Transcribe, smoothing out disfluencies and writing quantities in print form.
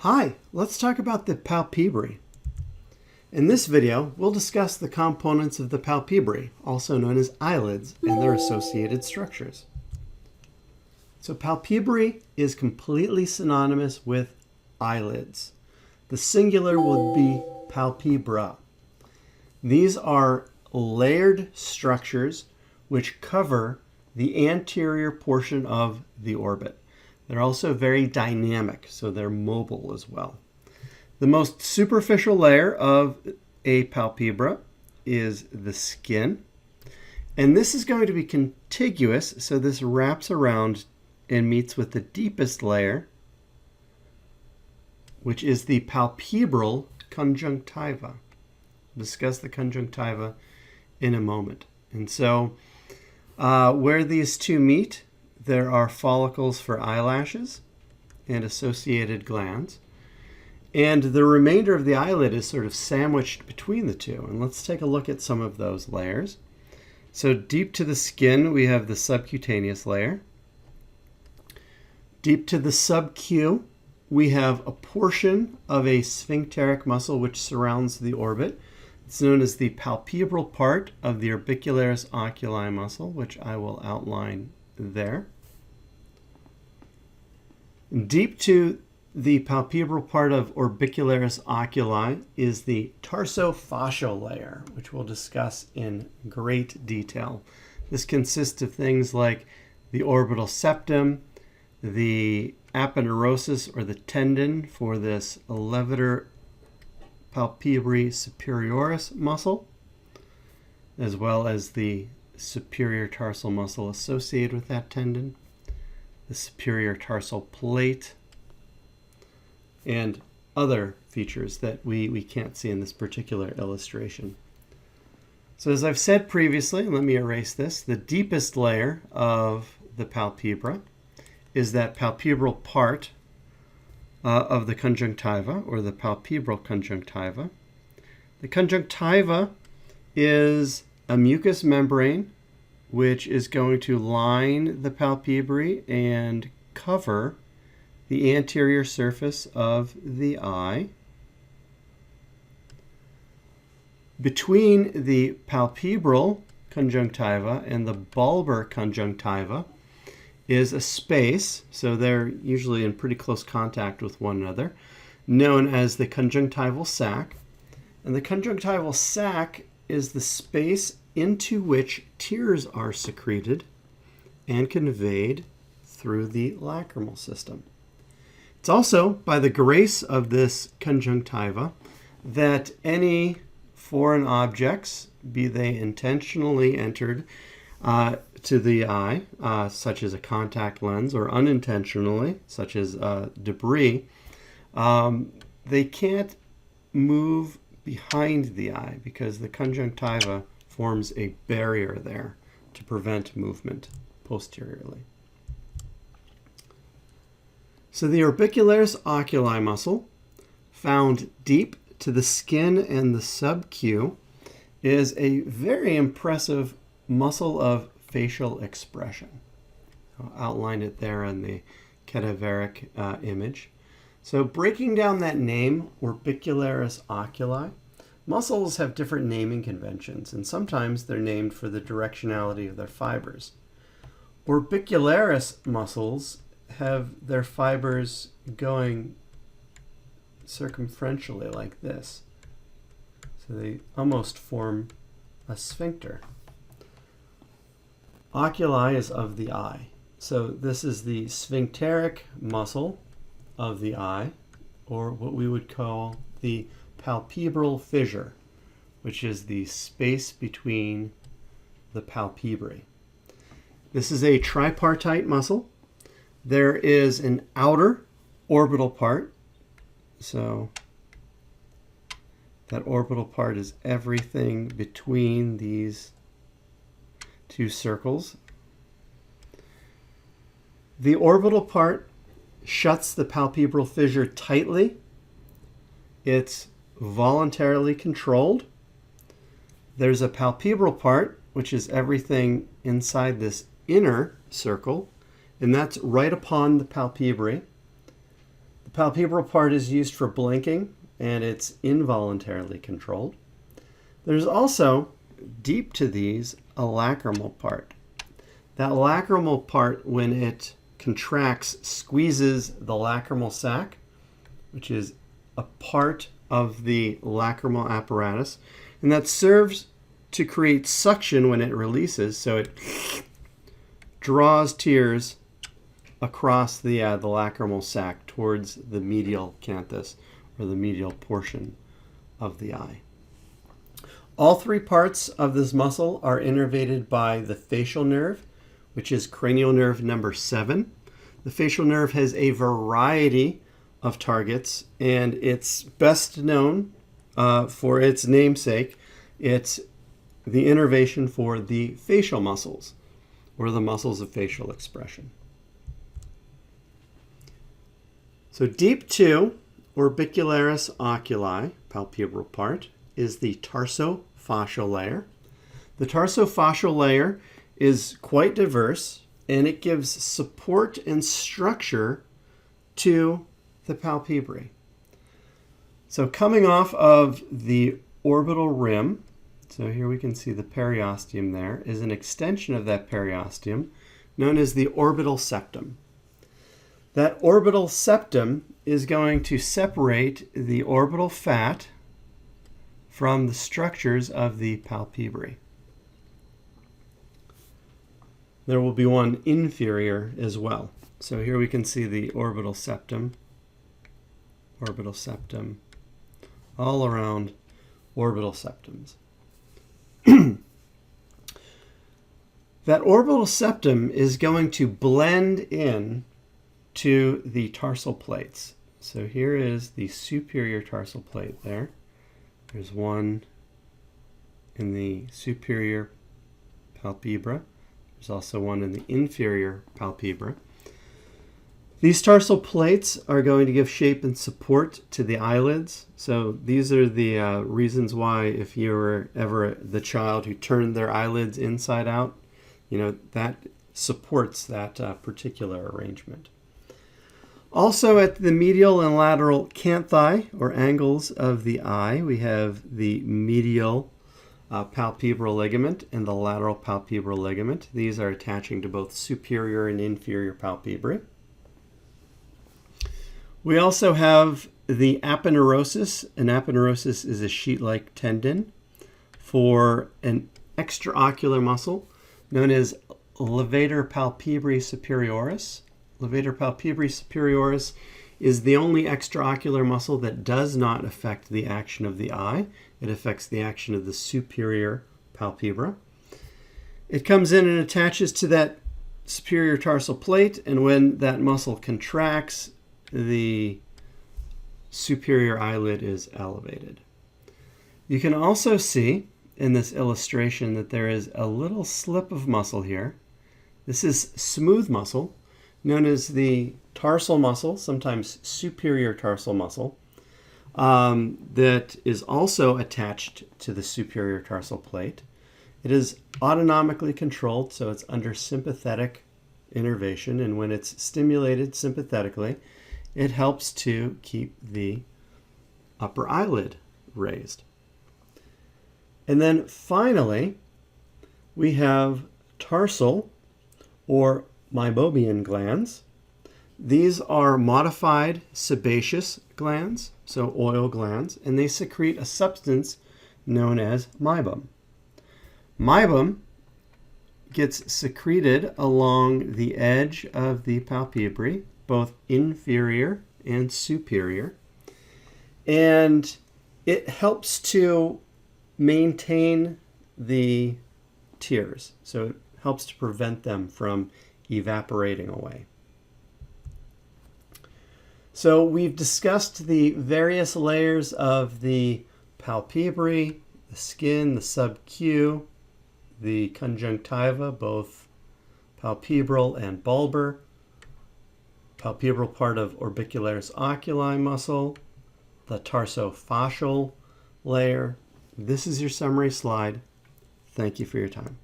Hi, let's talk about the palpebrae. In this video, we'll discuss the components of the palpebrae, also known as eyelids, and their associated structures. So palpebrae is completely synonymous with eyelids. The singular would be palpebra. These are layered structures which cover the anterior portion of the orbit. They're also very dynamic, so they're mobile as well. The most superficial layer of a palpebra is the skin. And this is going to be contiguous, so this wraps around and meets with the deepest layer, which is the palpebral conjunctiva. We'll discuss the conjunctiva in a moment. And so where these two meet, there are follicles for eyelashes and associated glands. And the remainder of the eyelid is sort of sandwiched between the two. And let's take a look at some of those layers. So deep to the skin, we have the subcutaneous layer. Deep to the subcu, we have a portion of a sphincteric muscle which surrounds the orbit. It's known as the palpebral part of the orbicularis oculi muscle, which I will outline there. Deep to the palpebral part of orbicularis oculi is the tarsofascial layer, which we'll discuss in great detail. This consists of things like the orbital septum, the aponeurosis, or the tendon for this levator palpebrae superioris muscle, as well as the superior tarsal muscle associated with that tendon, the superior tarsal plate, and other features that we can't see in this particular illustration. So as I've said previously, let me erase this, the deepest layer of the palpebra is that palpebral part of the conjunctiva, or the palpebral conjunctiva. The conjunctiva is a mucous membrane which is going to line the palpebrae and cover the anterior surface of the eye. Between the palpebral conjunctiva and the bulbar conjunctiva is a space, so they're usually in pretty close contact with one another, known as the conjunctival sac. And the conjunctival sac is the space into which tears are secreted and conveyed through the lacrimal system. It's also by the grace of this conjunctiva that any foreign objects, be they intentionally entered to the eye, such as a contact lens, or unintentionally, such as debris, they can't move behind the eye because the conjunctiva forms a barrier there to prevent movement posteriorly. So the orbicularis oculi muscle, found deep to the skin and the subcu, is a very impressive muscle of facial expression. I'll outline it there on the cadaveric image. So breaking down that name, orbicularis oculi, muscles have different naming conventions, and sometimes they're named for the directionality of their fibers. Orbicularis muscles have their fibers going circumferentially like this. So they almost form a sphincter. Oculi is of the eye. So this is the sphincteric muscle of the eye, or what we would call the palpebral fissure, which is the space between the palpebrae. This is a tripartite muscle. There is an outer orbital part. So that orbital part is everything between these two circles. The orbital part shuts the palpebral fissure tightly. It's voluntarily controlled. There's a palpebral part, which is everything inside this inner circle, and that's right upon the palpebrae. The palpebral part is used for blinking, and it's involuntarily controlled. There's also, deep to these, a lacrimal part. That lacrimal part, when it contracts, squeezes the lacrimal sac, which is a part of the lacrimal apparatus, and that serves to create suction when it releases, so it draws tears across the lacrimal sac towards the medial canthus, or the medial portion of the eye. All three parts of this muscle are innervated by the facial nerve, which is cranial nerve number 7. The facial nerve has a variety of targets, and it's best known for its namesake. It's the innervation for the facial muscles, or the muscles of facial expression. So deep to Orbicularis oculi, palpebral part, is the tarsofascial layer. The tarsofascial layer is quite diverse, and it gives support and structure to the palpebrae. So coming off of the orbital rim, so here we can see the periosteum there, is an extension of that periosteum known as the orbital septum. That orbital septum is going to separate the orbital fat from the structures of the palpebrae. There will be one inferior as well. So here we can see the orbital septum, all around orbital septums. That orbital septum is going to blend in to the tarsal plates. So here is the superior tarsal plate there. There's one in the superior palpebra. There's also one in the inferior palpebra. These tarsal plates are going to give shape and support to the eyelids. So these are the reasons why, if you were ever the child who turned their eyelids inside out, that supports that particular arrangement. Also at the medial and lateral canthi, or angles of the eye, we have the medial palpebral ligament and the lateral palpebral ligament. These are attaching to both superior and inferior palpebrae. We also have the aponeurosis. An aponeurosis is a sheet-like tendon for an extraocular muscle known as levator palpebrae superioris. Levator palpebrae superioris is the only extraocular muscle that does not affect the action of the eye. It affects the action of the superior palpebra. It comes in and attaches to that superior tarsal plate, and when that muscle contracts, the superior eyelid is elevated. You can also see in this illustration that there is a little slip of muscle here. This is smooth muscle, known as the tarsal muscle, sometimes superior tarsal muscle, that is also attached to the superior tarsal plate. It is autonomically controlled, so it's under sympathetic innervation, and when it's stimulated sympathetically, it helps to keep the upper eyelid raised. And then finally, we have tarsal or meibomian glands. These are modified sebaceous glands, so oil glands, and they secrete a substance known as meibum. Meibum gets secreted along the edge of the palpebrae, both inferior and superior, and it helps to maintain the tears, so it helps to prevent them from evaporating away. So we've discussed the various layers of the palpebrae, the skin, the subcute, the conjunctiva, both palpebral and bulbar, palpebral part of orbicularis oculi muscle, the tarsofascial layer. This is your summary slide. Thank you for your time.